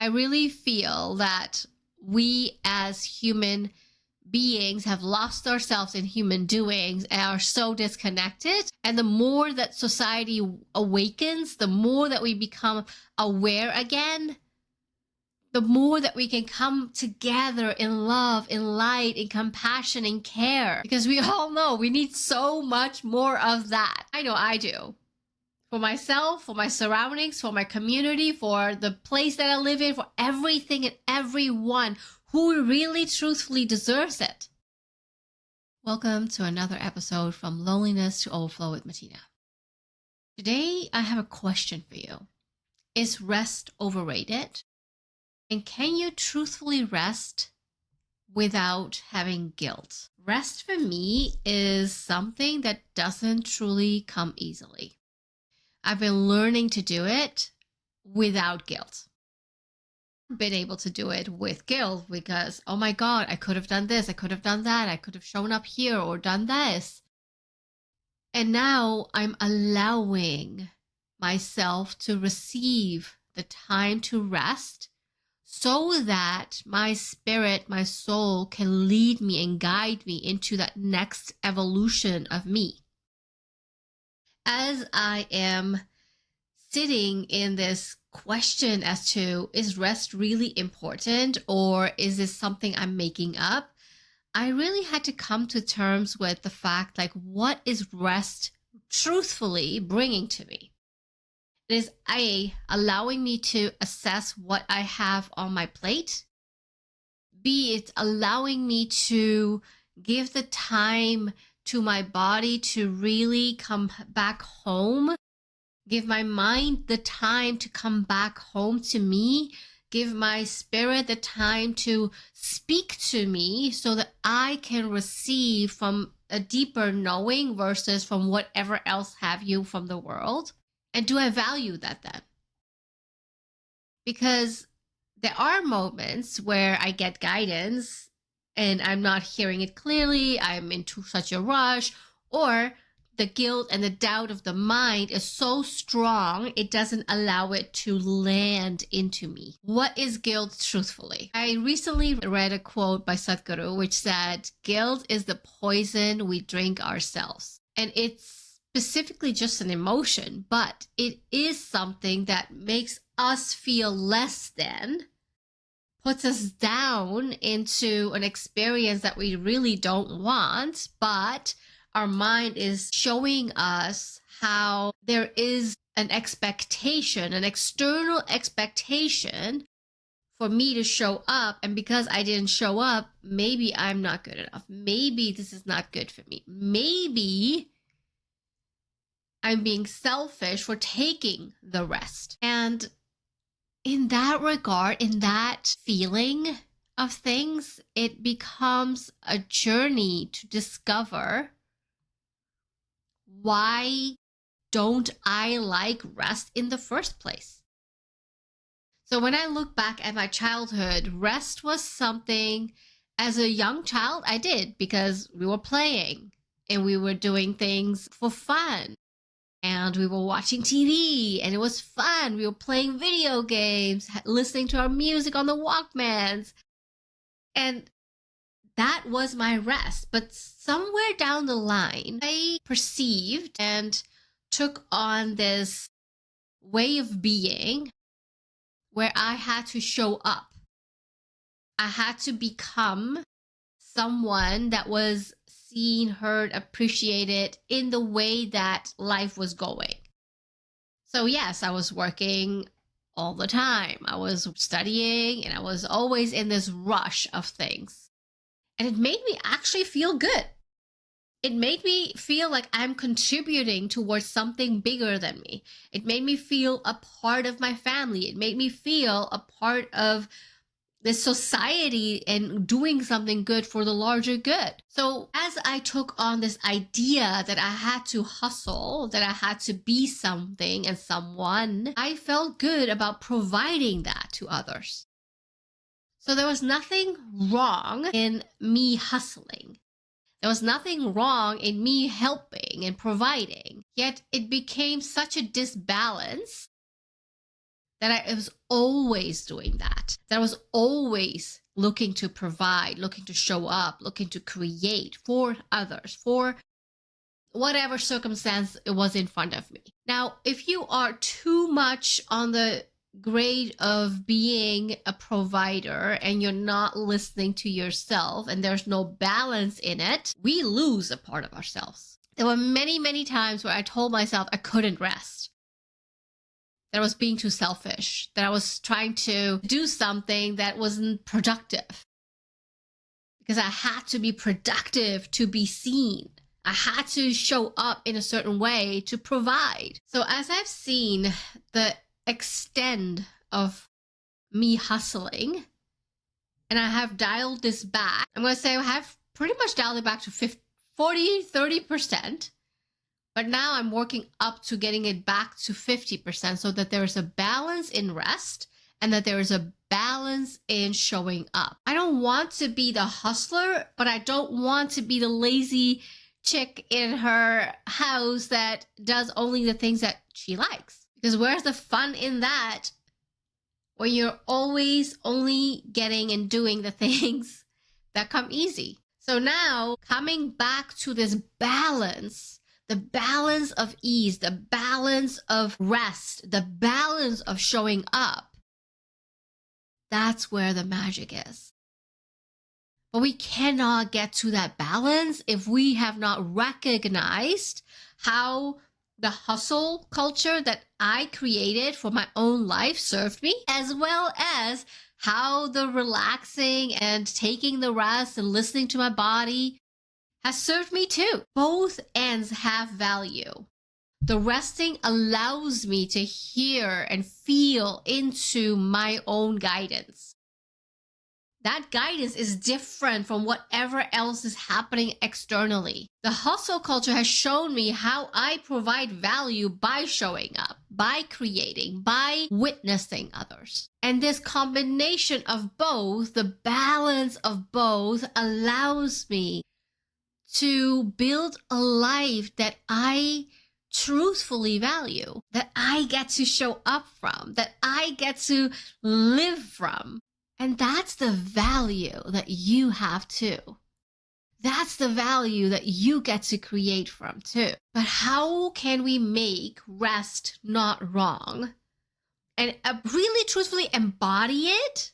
I really feel that we as human beings have lost ourselves in human doings and are so disconnected. And the more that society awakens, the more that we become aware again, the more that we can come together in love, in light, in compassion, in care. Because we all know we need so much more of that. I know I do. For myself, for my surroundings, for my community, for the place that I live in, for everything and everyone who really truthfully deserves it. Welcome to another episode from Loneliness to Overflow with Matina. Today, I have a question for you. Is rest overrated? And can you truthfully rest without having guilt? Rest for me is something that doesn't truly come easily. I've been learning to do it without guilt. I've been able to do it with guilt because, oh my God, I could have done this, I could have done that, I could have shown up here or done this. And now I'm allowing myself to receive the time to rest so that my spirit, my soul can lead me and guide me into that next evolution of me. As I am sitting in this question as to, is rest really important or is this something I'm making up? I really had to come to terms with the fact, like, what is rest truthfully bringing to me? It is A, allowing me to assess what I have on my plate. B, it's allowing me to give the time to my body to really come back home. Give my mind the time to come back home to me. Give my spirit the time to speak to me so that I can receive from a deeper knowing versus from whatever else have you from the world. And do I value that then? Because there are moments where I get guidance and I'm not hearing it clearly, I'm into such a rush, or the guilt and the doubt of the mind is so strong, it doesn't allow it to land into me. What is guilt truthfully? I recently read a quote by Sadhguru which said, guilt is the poison we drink ourselves. And it's specifically just an emotion, but it is something that makes us feel less than, puts us down into an experience that we really don't want, but our mind is showing us how there is an expectation, an external expectation for me to show up. And because I didn't show up, maybe I'm not good enough. Maybe this is not good for me. Maybe I'm being selfish for taking the rest. And in that regard, in that feeling of things, it becomes a journey to discover, why don't I like rest in the first place? So when I look back at my childhood, rest was something as a young child I did because we were playing and we were doing things for fun. And we were watching TV and it was fun. We were playing video games, listening to our music on the Walkmans. And that was my rest. But somewhere down the line, I perceived and took on this way of being where I had to show up. I had to become someone that was seen, heard, appreciated in the way that life was going. So yes, I was working all the time. I was studying and I was always in this rush of things. And it made me actually feel good. It made me feel like I'm contributing towards something bigger than me. It made me feel a part of my family. It made me feel a part of this society and doing something good for the larger good. So as I took on this idea that I had to hustle, that I had to be something and someone, I felt good about providing that to others. So there was nothing wrong in me hustling. There was nothing wrong in me helping and providing. Yet it became such a disbalance that I was always doing that I was always looking to provide, looking to show up, looking to create for others, for whatever circumstance it was in front of me. Now, if you are too much on the grade of being a provider and you're not listening to yourself and there's no balance in it, we lose a part of ourselves. There were many, many times where I told myself I couldn't rest, that I was being too selfish, that I was trying to do something that wasn't productive, because I had to be productive to be seen. I had to show up in a certain way to provide. So as I've seen the extent of me hustling, and I have dialed this back, I'm going to say I have pretty much dialed it back to 30%. But now I'm working up to getting it back to 50% so that there is a balance in rest and that there is a balance in showing up. I don't want to be the hustler, but I don't want to be the lazy chick in her house that does only the things that she likes. Because where's the fun in that when you're always only getting and doing the things that come easy? So now coming back to this balance, the balance of ease, the balance of rest, the balance of showing up, that's where the magic is. But we cannot get to that balance if we have not recognized how the hustle culture that I created for my own life served me, as well as how the relaxing and taking the rest and listening to my body has served me too. Both ends have value. The resting allows me to hear and feel into my own guidance. That guidance is different from whatever else is happening externally. The hustle culture has shown me how I provide value by showing up, by creating, by witnessing others. And this combination of both, the balance of both, allows me to build a life that I truthfully value, that I get to show up from, that I get to live from. And that's the value that you have too. That's the value that you get to create from too. But how can we make rest not wrong and really truthfully embody it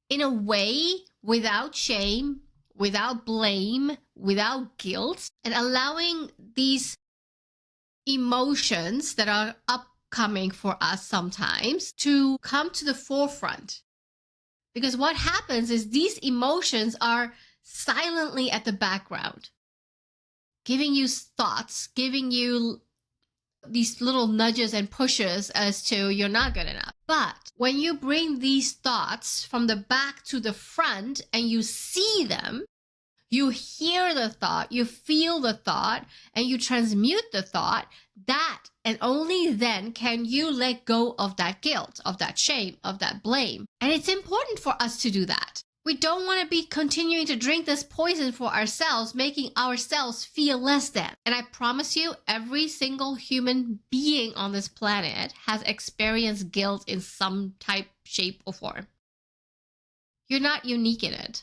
in a way without shame, without blame, without guilt, and allowing these emotions that are upcoming for us sometimes to come to the forefront? Because what happens is these emotions are silently at the background, giving you thoughts, giving you these little nudges and pushes as to you're not good enough. But when you bring these thoughts from the back to the front and you see them, you hear the thought, you feel the thought, and you transmute the thought, that and only then can you let go of that guilt, of that shame, of that blame. And it's important for us to do that. We don't want to be continuing to drink this poison for ourselves, making ourselves feel less than. And I promise you, every single human being on this planet has experienced guilt in some type, shape, or form. You're not unique in it.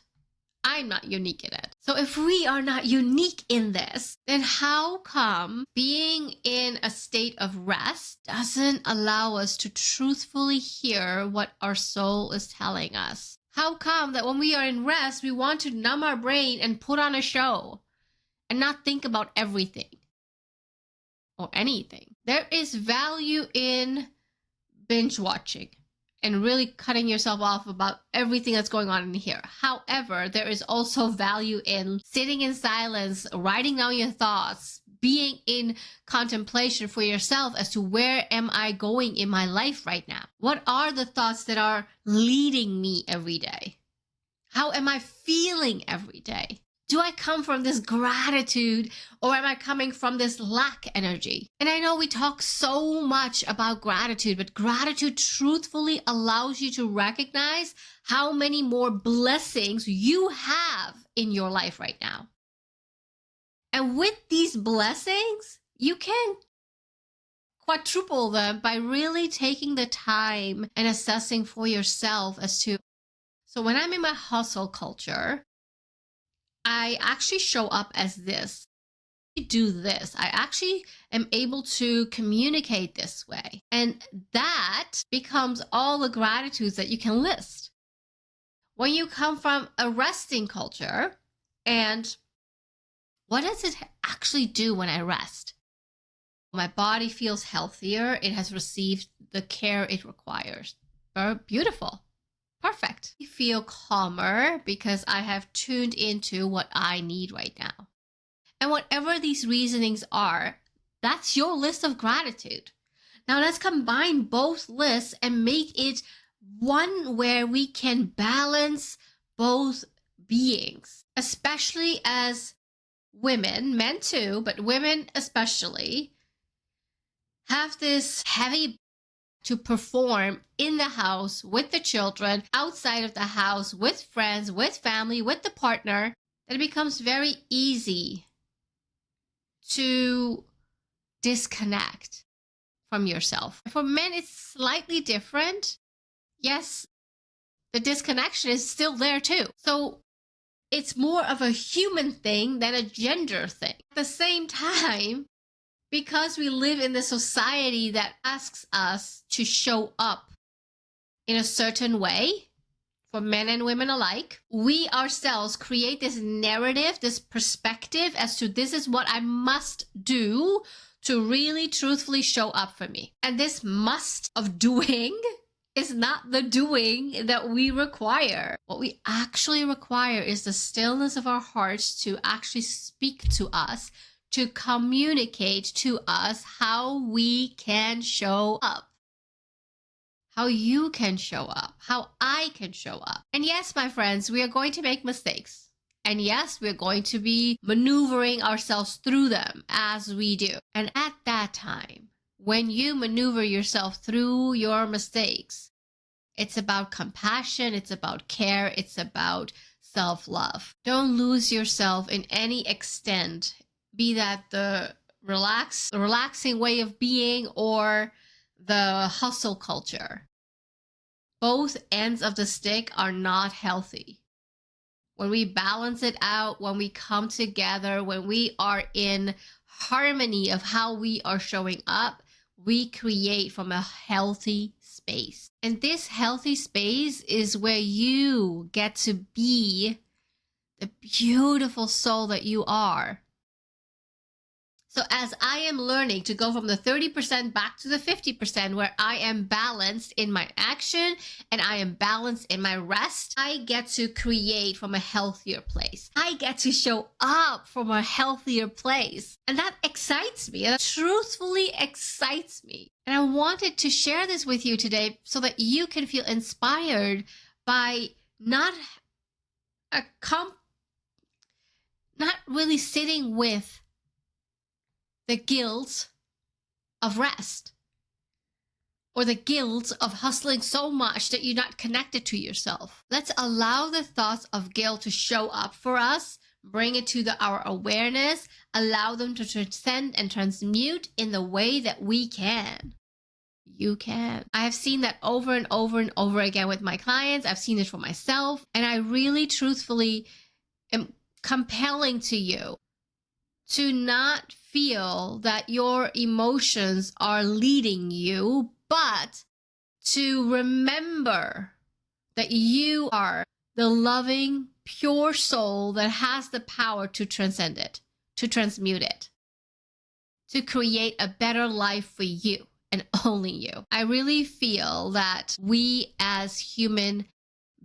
I'm not unique in it. So if we are not unique in this, then how come being in a state of rest doesn't allow us to truthfully hear what our soul is telling us? How come that when we are in rest, we want to numb our brain and put on a show and not think about everything or anything? There is value in binge watching and really cutting yourself off about everything that's going on in here. However, there is also value in sitting in silence, writing down your thoughts, being in contemplation for yourself as to where am I going in my life right now? What are the thoughts that are leading me every day? How am I feeling every day? Do I come from this gratitude or am I coming from this lack energy? And I know we talk so much about gratitude, but gratitude truthfully allows you to recognize how many more blessings you have in your life right now. And with these blessings, you can quadruple them by really taking the time and assessing for yourself as to, so when I'm in my hustle culture, I actually show up as this. I do this. I actually am able to communicate this way. And that becomes all the gratitudes that you can list. When you come from a resting culture, and what does it actually do when I rest? My body feels healthier. It has received the care it requires. Beautiful. Perfect. I feel calmer because I have tuned into what I need right now. And whatever these reasonings are, that's your list of gratitude. Now let's combine both lists and make it one where we can balance both beings, especially as women, men too, but women especially, have this heavy to perform in the house with the children, outside of the house, with friends, with family, with the partner, that it becomes very easy to disconnect from yourself. For men, it's slightly different. Yes, the disconnection is still there too. So it's more of a human thing than a gender thing. At the same time, because we live in the society that asks us to show up in a certain way, for men and women alike, we ourselves create this narrative, this perspective as to this is what I must do to really truthfully show up for me. And this must of doing is not the doing that we require. What we actually require is the stillness of our hearts to actually speak to us, to communicate to us how we can show up. How you can show up, how I can show up. And yes, my friends, we are going to make mistakes. And yes, we're going to be maneuvering ourselves through them as we do. And at that time, when you maneuver yourself through your mistakes, it's about compassion, it's about care, it's about self-love. Don't lose yourself in any extent, be that the relaxing way of being or the hustle culture. Both ends of the stick are not healthy. When we balance it out, when we come together, when we are in harmony of how we are showing up, we create from a healthy space. And this healthy space is where you get to be the beautiful soul that you are. So as I am learning to go from the 30% back to the 50%, where I am balanced in my action and I am balanced in my rest, I get to create from a healthier place. I get to show up from a healthier place. And that excites me. That truthfully excites me. And I wanted to share this with you today so that you can feel inspired by not really sitting with the guilt of rest or the guilt of hustling so much that you're not connected to yourself. Let's allow the thoughts of guilt to show up for us, bring it to our awareness, allow them to transcend and transmute in the way that we can. You can. I have seen that over and over and over again with my clients. I've seen it for myself, and I really truthfully am compelling to you to not feel that your emotions are leading you, but to remember that you are the loving, pure soul that has the power to transcend it, to transmute it, to create a better life for you and only you. I really feel that we as human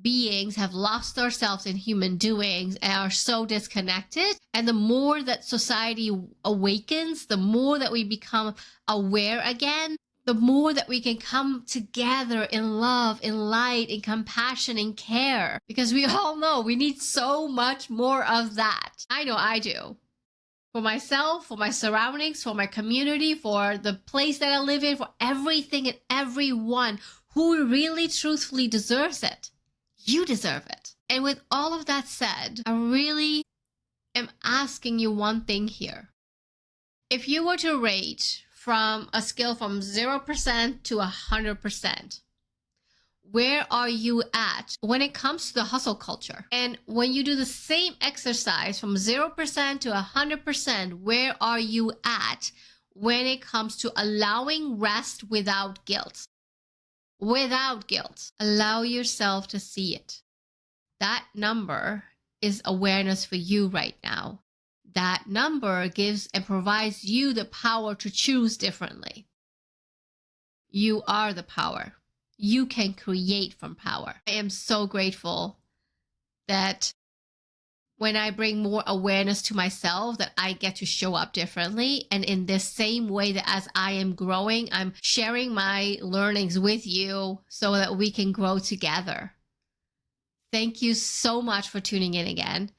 beings have lost ourselves in human doings and are so disconnected. And the more that society awakens, the more that we become aware again, the more that we can come together in love, in light, in compassion, in care. Because we all know we need so much more of that. I know I do. For myself, for my surroundings, for my community, for the place that I live in, for everything and everyone who really truthfully deserves it. You deserve it. And with all of that said, I really am asking you one thing here. If you were to rate from a scale from 0% to 100%. Where are you at when it comes to the hustle culture? And when you do the same exercise from 0% to 100%, where are you at when it comes to allowing rest without guilt? Without guilt. Allow yourself to see it. That number is awareness for you right now. That number gives and provides you the power to choose differently. You are the power. You can create from power. I am so grateful that when I bring more awareness to myself, that I get to show up differently. And in this same way that as I am growing, I'm sharing my learnings with you so that we can grow together. Thank you so much for tuning in again.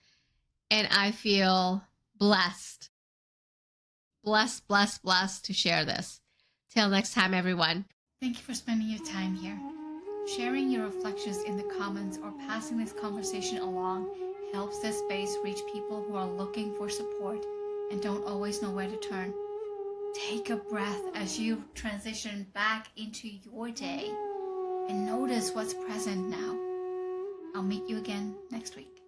And I feel blessed to share this. Till next time, everyone. Thank you for spending your time here. Sharing your reflections in the comments or passing this conversation along helps this space reach people who are looking for support and don't always know where to turn. Take a breath as you transition back into your day and notice what's present now. I'll meet you again next week.